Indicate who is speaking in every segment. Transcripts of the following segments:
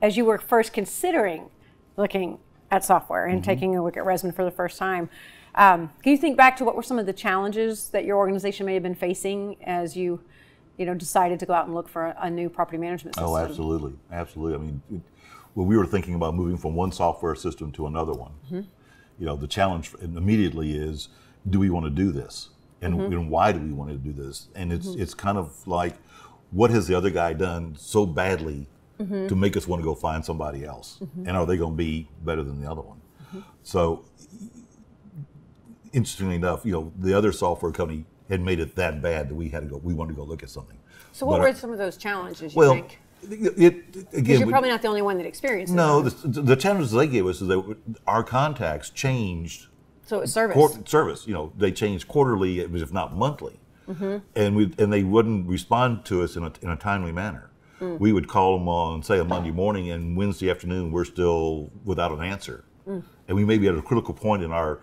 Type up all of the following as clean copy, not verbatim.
Speaker 1: as you were first considering looking at software and taking a look at ResMan for the first time, can you think back to what were some of the challenges that your organization may have been facing as you decided to go out and look for a new property management system?
Speaker 2: Oh, absolutely, absolutely. I mean, when we were thinking about moving from one software system to another one, the challenge immediately is, do we want to do this? And why do we want to do this? And it's kind of like, what has the other guy done so badly to make us want to go find somebody else? And are they going to be better than the other one? So, interestingly enough, the other software company had made it that bad that we wanted to go look at something.
Speaker 1: So what were some of those challenges you think?
Speaker 2: Because
Speaker 1: you're probably not the only one that experienced it.
Speaker 2: No, the challenges they gave us is that our contacts changed.
Speaker 1: So it's service.
Speaker 2: Service, they changed quarterly, if not monthly, and they wouldn't respond to us in a timely manner. We would call them on, say, a Monday morning, and Wednesday afternoon we're still without an answer, and we may be at a critical point in our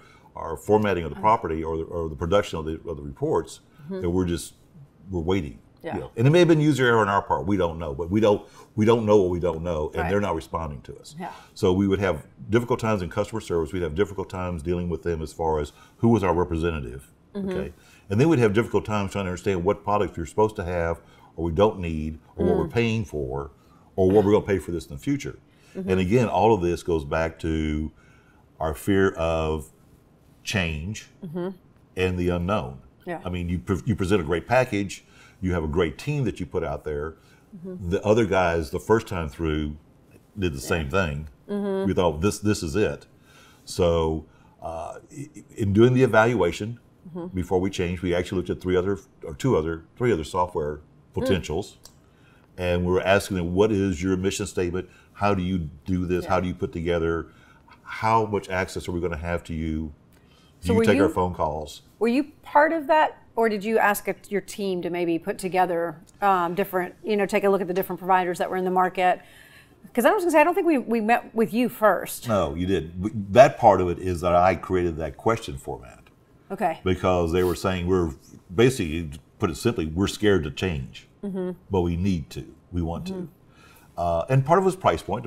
Speaker 2: formatting of the property or the production of the reports that we're waiting.
Speaker 1: Yeah.
Speaker 2: And it may have been user error on our part. We don't know, but we don't know what we don't know, and they're not responding to us.
Speaker 1: Yeah.
Speaker 2: So we would have difficult times in customer service. We'd have difficult times dealing with them as far as who was our representative. Okay, and then we'd have difficult times trying to understand what products we're supposed to have, or we don't need, or what we're paying for, or what we're going to pay for this in the future. And again, all of this goes back to our fear of change and the unknown.
Speaker 1: Yeah.
Speaker 2: I mean, you present a great package. You have a great team that you put out there. The other guys, the first time through, did the same thing. We thought this is it. So, in doing the evaluation before we changed, we actually looked at three other software potentials, and we were asking them, "What is your mission statement? How do you do this? How do you put together? How much access are we going to have to you? Do you take our phone calls?"
Speaker 1: Were you part of that? Or did you ask your team to maybe put together different, take a look at the different providers that were in the market? Because I was going to say, I don't think we met with you first.
Speaker 2: No, you did. That part of it is that I created that question format.
Speaker 1: Okay.
Speaker 2: Because they were saying we're basically, put it simply, we're scared to change, but we need to. We want to. And part of it was price point.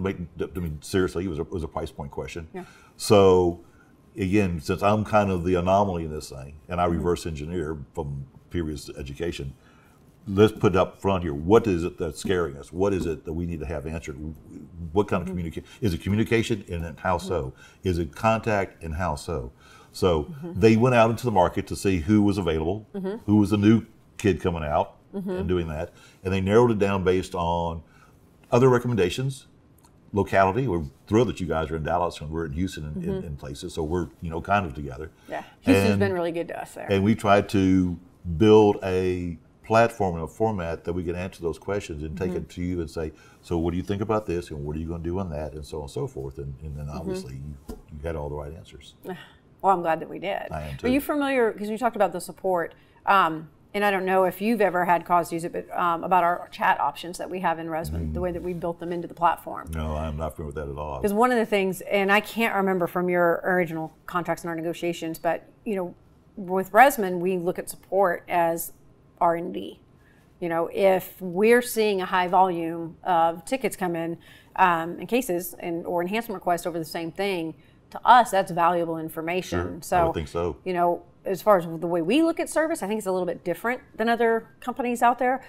Speaker 2: Seriously, it was a price point question. Yeah. So, again, since I'm kind of the anomaly in this thing, and I reverse engineer from previous education, let's put up front here. What is it that's scaring us? What is it that we need to have answered? What kind of communication? Is it communication, and how so? Is it contact, and how so? So they went out into the market to see who was available, who was the new kid coming out and doing that, and they narrowed it down based on other recommendations. Locality, we're thrilled that you guys are in Dallas and we're in Houston in places, so we're kind of together.
Speaker 1: Yeah, Houston's been really good to us there.
Speaker 2: And we tried to build a platform and a format that we can answer those questions and take it to you and say, so what do you think about this, and what are you going to do on that, and so on and so forth. And then obviously you had all the right answers.
Speaker 1: Well, I'm glad that we did.
Speaker 2: I am too.
Speaker 1: Are you familiar, because you talked about the support, and I don't know if you've ever had cause to use it, but about our chat options that we have in ResMan, the way that we built them into the platform.
Speaker 2: No, I'm not familiar with that at all.
Speaker 1: Because one of the things, and I can't remember from your original contracts and our negotiations, but with ResMan, we look at support as R&D. If we're seeing a high volume of tickets come in cases or enhancement requests over the same thing, to us, that's valuable information.
Speaker 2: Sure.
Speaker 1: So,
Speaker 2: I would think so.
Speaker 1: As far as the way we look at service, I think it's a little bit different than other companies out there.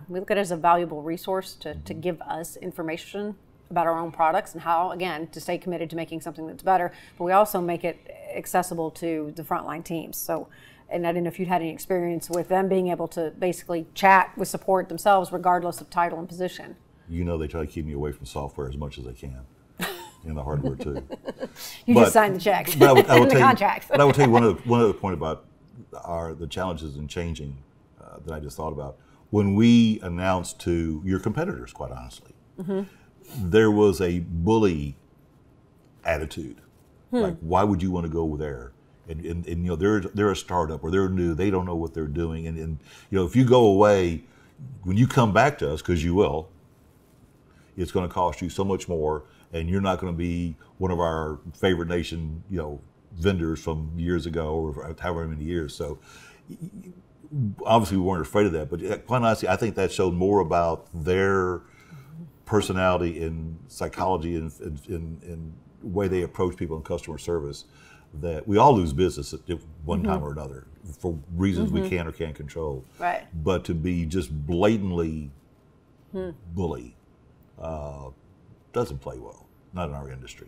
Speaker 1: We look at it as a valuable resource to give us information about our own products and how, again, to stay committed to making something that's better. But we also make it accessible to the frontline teams. So, and I didn't know if you'd had any experience with them being able to basically chat with support themselves, regardless of title and position.
Speaker 2: They try to keep me away from software as much as they can. And the hardware too.
Speaker 1: Just signed the checks and the contracts.
Speaker 2: But I will tell you one other point about the challenges in changing that I just thought about. When we announced to your competitors, quite honestly, there was a bully attitude. Like, why would you want to go there? And they're a startup, or they're new. They don't know what they're doing. And if you go away, when you come back to us, because you will, it's going to cost you so much more. And you're not going to be one of our favorite nation, vendors from years ago or however many years. So obviously we weren't afraid of that, but quite honestly, I think that showed more about their personality and psychology and way they approach people in customer service, that we all lose business at one time or another for reasons we can or can't control.
Speaker 1: Right.
Speaker 2: But to be just blatantly bully doesn't play well, not in our industry.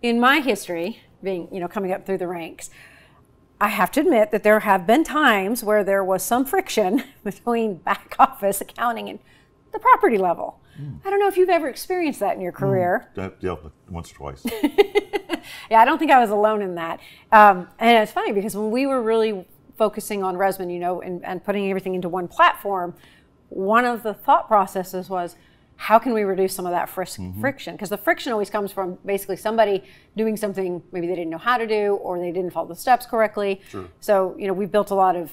Speaker 1: In my history, being, coming up through the ranks, I have to admit that there have been times where there was some friction between back office accounting and the property level. I don't know if you've ever experienced that in your career.
Speaker 2: Yeah, once or twice.
Speaker 1: Yeah, I don't think I was alone in that. And it's funny because when we were really focusing on ResMan, and putting everything into one platform, one of the thought processes was, how can we reduce some of that friction? Because the friction always comes from basically somebody doing something maybe they didn't know how to do, or they didn't follow the steps correctly.
Speaker 2: Sure.
Speaker 1: So, we've built a lot of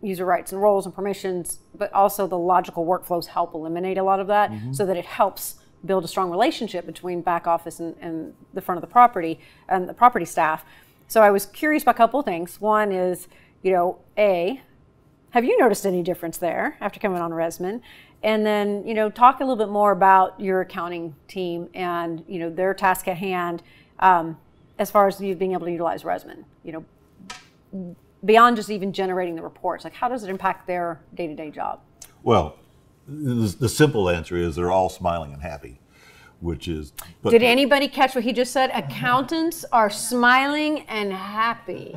Speaker 1: user rights and roles and permissions, but also the logical workflows help eliminate a lot of that, so that it helps build a strong relationship between back office and the front of the property and the property staff. So I was curious about a couple of things. One is, have you noticed any difference there after coming on ResMan? And then, talk a little bit more about your accounting team and, their task at hand, as far as you being able to utilize ResMan, beyond just even generating the reports. Like, how does it impact their day-to-day job?
Speaker 2: Well, the simple answer is they're all smiling and happy, which is...
Speaker 1: Did anybody catch what he just said? Accountants are smiling and happy.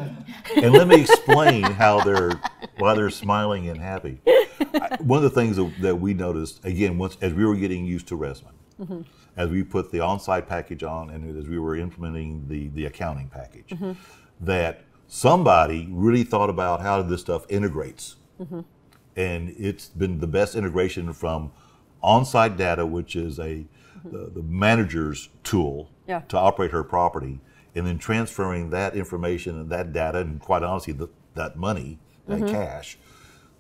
Speaker 2: And let me explain why they're smiling and happy. One of the things that we noticed, again, as we were getting used to ResMan, as we put the on-site package on and as we were implementing the accounting package, that somebody really thought about how this stuff integrates. And it's been the best integration from on-site data, which is the manager's tool to operate her property, and then transferring that information and that data and, quite honestly, that money, that cash,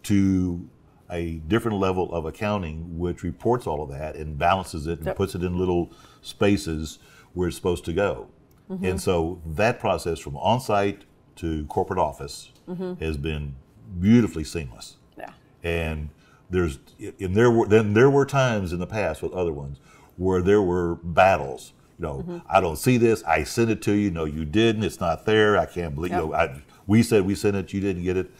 Speaker 2: to a different level of accounting, which reports all of that and balances it and puts it in little spaces where it's supposed to go. And so that process from on-site to corporate office has been beautifully seamless. Yeah. And there were times in the past with other ones where there were battles. I don't see this. I sent it to you. No, you didn't. It's not there. I can't believe. We said we sent it. You didn't get it.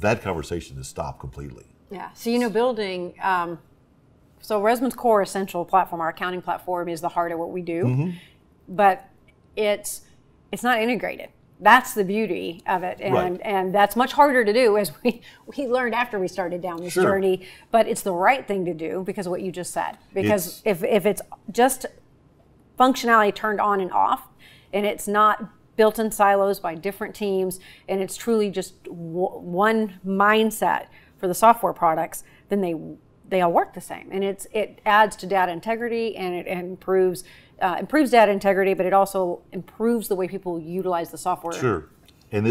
Speaker 2: That conversation has stopped completely. Yeah.
Speaker 1: So building. So ResMan's core essential platform, our accounting platform, is the heart of what we do, but it's not integrated. That's the beauty of it, and that's much harder to do, as we learned after we started down this journey. But it's the right thing to do because of what you just said. Because if it's just functionality turned on and off, and it's not built in silos by different teams, and it's truly just one mindset for the software products, then they all work the same, and it adds to data integrity, and it improves data integrity, but it also improves the way people utilize the software.
Speaker 2: Sure, and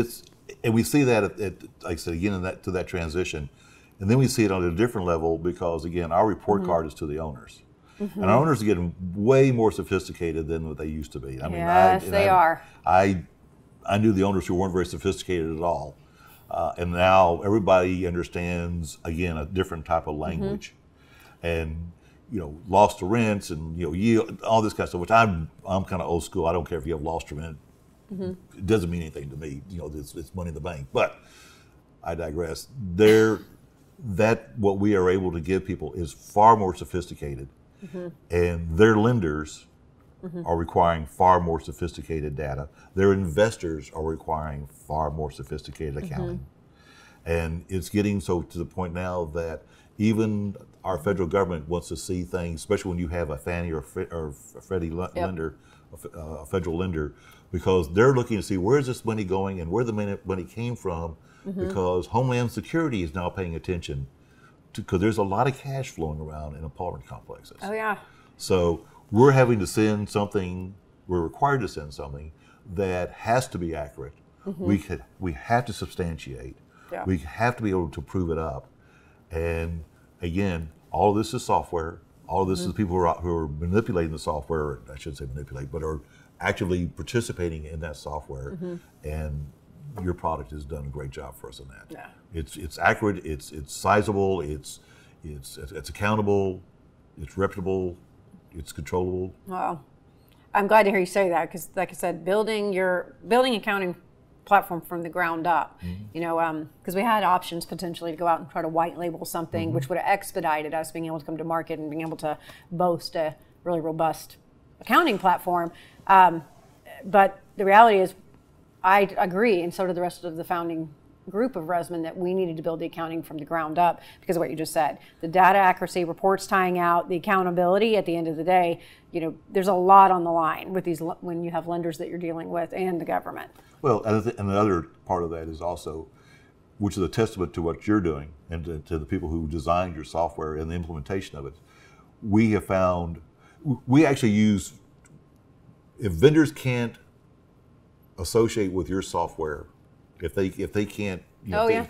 Speaker 2: we see that at like I said again to that transition, and then we see it on a different level because again our report card is to the owners, and our owners are getting way more sophisticated than what they used to be. I mean,
Speaker 1: yes, they are.
Speaker 2: I knew the owners who weren't very sophisticated at all, and now everybody understands again a different type of language, and loss to rents and yield, all this kind of stuff. Which I'm kind of old school. I don't care if you have loss to rent. It doesn't mean anything to me. It's money in the bank. But I digress. What we are able to give people is far more sophisticated, and their lenders are requiring far more sophisticated data. Their investors are requiring far more sophisticated accounting, and it's getting so to the point now that even our federal government wants to see things, especially when you have a Fannie or a Freddie lender, a federal lender, because they're looking to see where is this money going and where the money came from, because Homeland Security is now paying attention because there's a lot of cash flowing around in apartment complexes.
Speaker 1: Oh yeah.
Speaker 2: So we're having to send something, we're required to send something that has to be accurate. We have to substantiate. Yeah. We have to be able to prove it up. And again, all of this is software. All of this is people who are manipulating the software. I shouldn't say manipulate, but are actively participating in that software. And your product has done a great job for us in that. Yeah. It's accurate. It's sizable. It's accountable. it's reputable, it's controllable.
Speaker 1: Wow. I'm glad to hear you say that because, like I said, building accounting platform from the ground up, you know, because we had options potentially to go out and try to white label something, which would have expedited us being able to come to market and being able to boast a really robust accounting platform. But the reality is, I agree, and so did the rest of the founding group of ResMan, that we needed to build the accounting from the ground up because of what you just said. The data accuracy, reports tying out, the accountability at the end of the day, you know, there's a lot on the line with these when you have lenders that you're dealing with and the government.
Speaker 2: Well, and the other part of that is also, which is a testament to what you're doing and to the people who designed your software and the implementation of it. We have found, we actually use, if vendors can't associate with your software, if they can't, you know,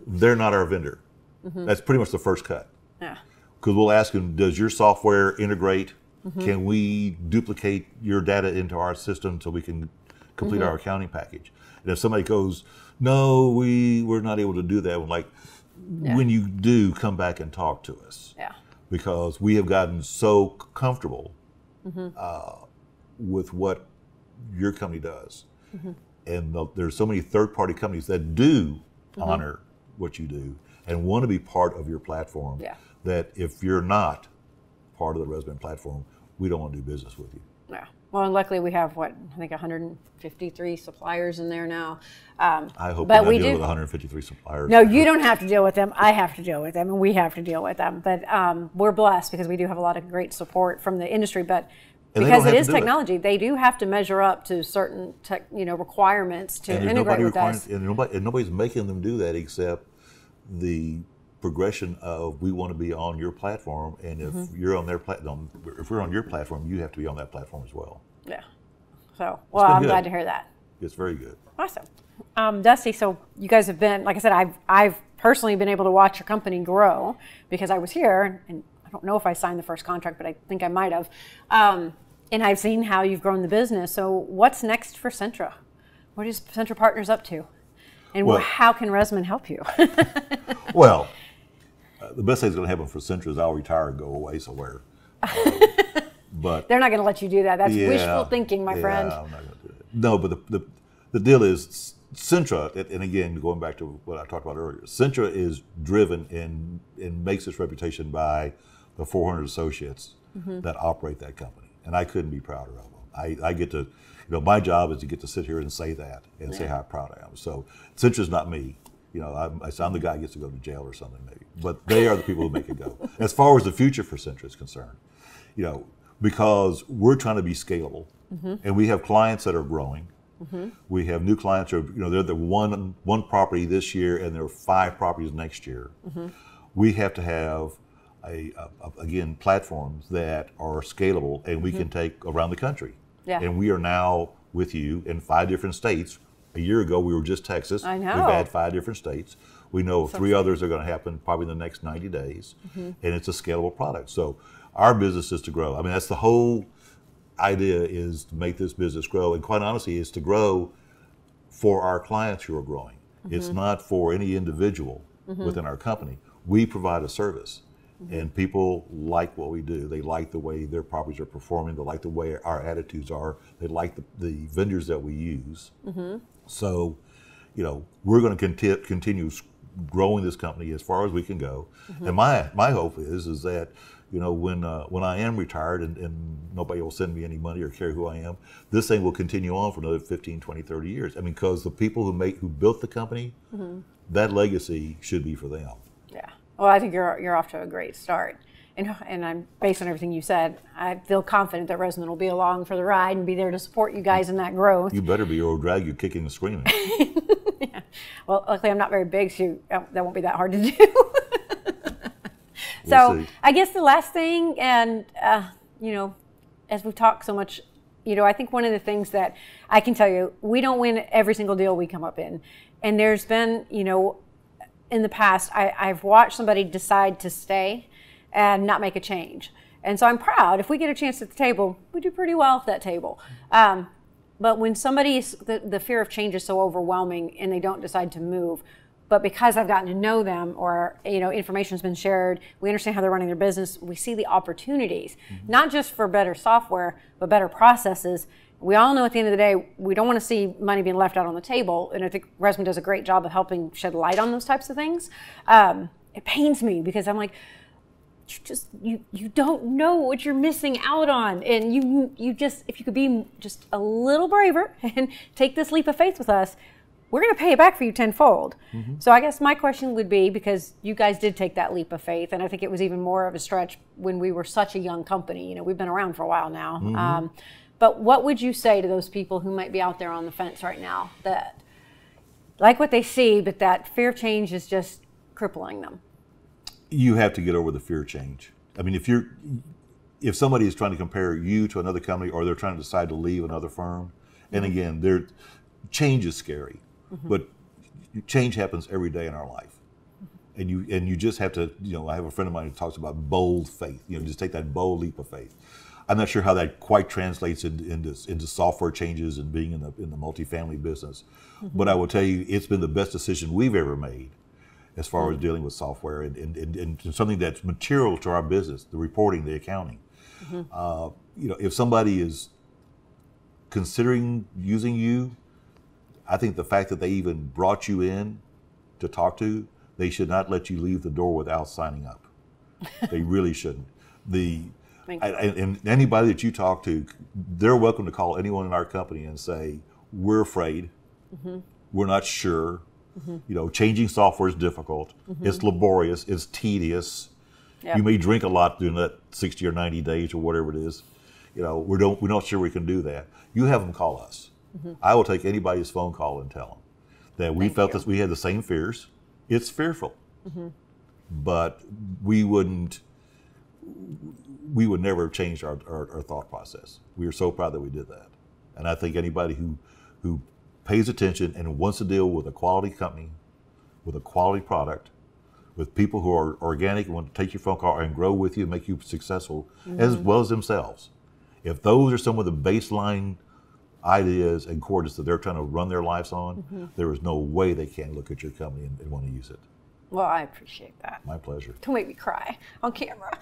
Speaker 2: they're not our vendor. That's pretty much the first cut.
Speaker 1: Yeah.
Speaker 2: Because we'll ask them, does your software integrate? Can we duplicate your data into our system so we can complete our accounting package? And if somebody goes, no, we're not able to do that, we're like, when you do, come back and talk to us.
Speaker 1: Yeah.
Speaker 2: Because we have gotten so comfortable with what your company does. And there's so many third-party companies that do honor what you do and want to be part of your platform, that if you're not part of the ResMan platform, we don't want to do business with you.
Speaker 1: Yeah. Well, and luckily we have, I think 153 suppliers in there now.
Speaker 2: I hope we're not dealing with 153 suppliers.
Speaker 1: No, you don't have to deal with them. I have to deal with them, and we have to deal with them. But we're blessed because we do have a lot of great support from the industry. But because it is technology, they do have to measure up to certain requirements to integrate with us.
Speaker 2: And nobody's making them do that except the progression of, we want to be on your platform, and if you're on their platform, if we're on your platform, you have to be on that platform as well.
Speaker 1: Yeah. So, well, I'm glad to hear that.
Speaker 2: It's very good.
Speaker 1: Awesome. Dusty, so you guys have been, like I said, I've personally been able to watch your company grow because I was here, and I don't know if I signed the first contract, but I think I might have. And I've seen how you've grown the business. So what's next for Centra? What is Centra Partners up to? And how can ResMan help you?
Speaker 2: Well, the best thing that's going to happen for Centra is I'll retire and go away somewhere. But
Speaker 1: they're not going to let you do that. That's wishful thinking, my friend.
Speaker 2: I'm not going to do that. No, but the deal is Centra, and again, going back to what I talked about earlier, Centra is driven and makes its reputation by the 400 associates that operate that company. And I couldn't be prouder of them. I get to, my job is to get to sit here and say that and say how proud I am. So Centra's not me. I'm the guy who gets to go to jail or something maybe. But they are the people who make it go. As far as the future for Centra is concerned, because we're trying to be scalable, and we have clients that are growing. We have new clients who are, they're the one property this year, and there are 5 properties next year. We have to have again, platforms that are scalable and we can take around the country. Yeah. And we are now with you in 5 different states. A year ago, we were just Texas.
Speaker 1: I know.
Speaker 2: We've had 5 different states. We know 3 others are going to happen probably in the next 90 days. And it's a scalable product. So our business is to grow. I mean, that's the whole idea, is to make this business grow. And quite honestly, it's to grow for our clients who are growing. It's not for any individual within our company. We provide a service. And people like what we do. They like the way their properties are performing. They like the way our attitudes are. They like the vendors that we use. So, we're going to continue growing this company as far as we can go. And my hope is that, when I am retired and nobody will send me any money or care who I am, this thing will continue on for another 15, 20, 30 years. I mean, because the people who built the company, that legacy should be for them.
Speaker 1: Yeah. Well, I think you're off to a great start. And I'm, based on everything you said, I feel confident that ResMan will be along for the ride and be there to support you guys in that growth.
Speaker 2: You better be, or we'll drag you kicking and screaming.
Speaker 1: Yeah. Well, luckily I'm not very big, so that won't be that hard to do. So I guess the last thing, and as we've talked so much, I think one of the things that I can tell you, we don't win every single deal we come up in. And there's been, in the past, I've watched somebody decide to stay and not make a change. And so I'm proud. If we get a chance at the table, we do pretty well at that table. But when somebody's, the fear of change is so overwhelming and they don't decide to move, But because I've gotten to know them, or information's been shared, we understand how they're running their business. We see the opportunities, not just for better software, but better processes. We all know at the end of the day, we don't want to see money being left out on the table. And I think ResMan does a great job of helping shed light on those types of things. It pains me because I'm like, you don't know what you're missing out on. And you just, if you could be just a little braver and take this leap of faith with us, we're going to pay it back for you tenfold. So I guess my question would be, because you guys did take that leap of faith, and I think it was even more of a stretch when we were such a young company. We've been around for a while now. But what would you say to those people who might be out there on the fence right now that like what they see, but that fear of change is just crippling them?
Speaker 2: You have to get over the fear of change. I mean, if somebody is trying to compare you to another company, or they're trying to decide to leave another firm, and again, change is scary, but change happens every day in our life, and you just have to. I have a friend of mine who talks about bold faith. Just take that bold leap of faith. I'm not sure how that quite translates into software changes and being in the multifamily business, but I will tell you, it's been the best decision we've ever made as far as dealing with software and something that's material to our business, the reporting, the accounting. If somebody is considering using you, I think the fact that they even brought you in to talk to, they should not let you leave the door without signing up. They really shouldn't. And anybody that you talk to, they're welcome to call anyone in our company and say, we're afraid, we're not sure, changing software is difficult, it's laborious, it's tedious. Yep. You may drink a lot during that 60 or 90 days or whatever it is. We're not sure we can do that. You have them call us. I will take anybody's phone call and tell them that we felt this, we had the same fears. It's fearful, but we would never have changed our thought process. We are so proud that we did that. And I think anybody who pays attention and wants to deal with a quality company, with a quality product, with people who are organic and want to take your phone call and grow with you and make you successful, as well as themselves. If those are some of the baseline ideas and coordinates that they're trying to run their lives on, there is no way they can't look at your company and want to use it.
Speaker 1: Well, I appreciate that.
Speaker 2: My pleasure.
Speaker 1: Don't make me cry on camera.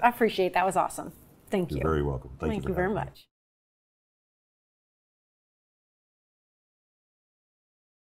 Speaker 1: I appreciate that. It was awesome. Thank you.
Speaker 2: You're very welcome.
Speaker 1: Thank you very much.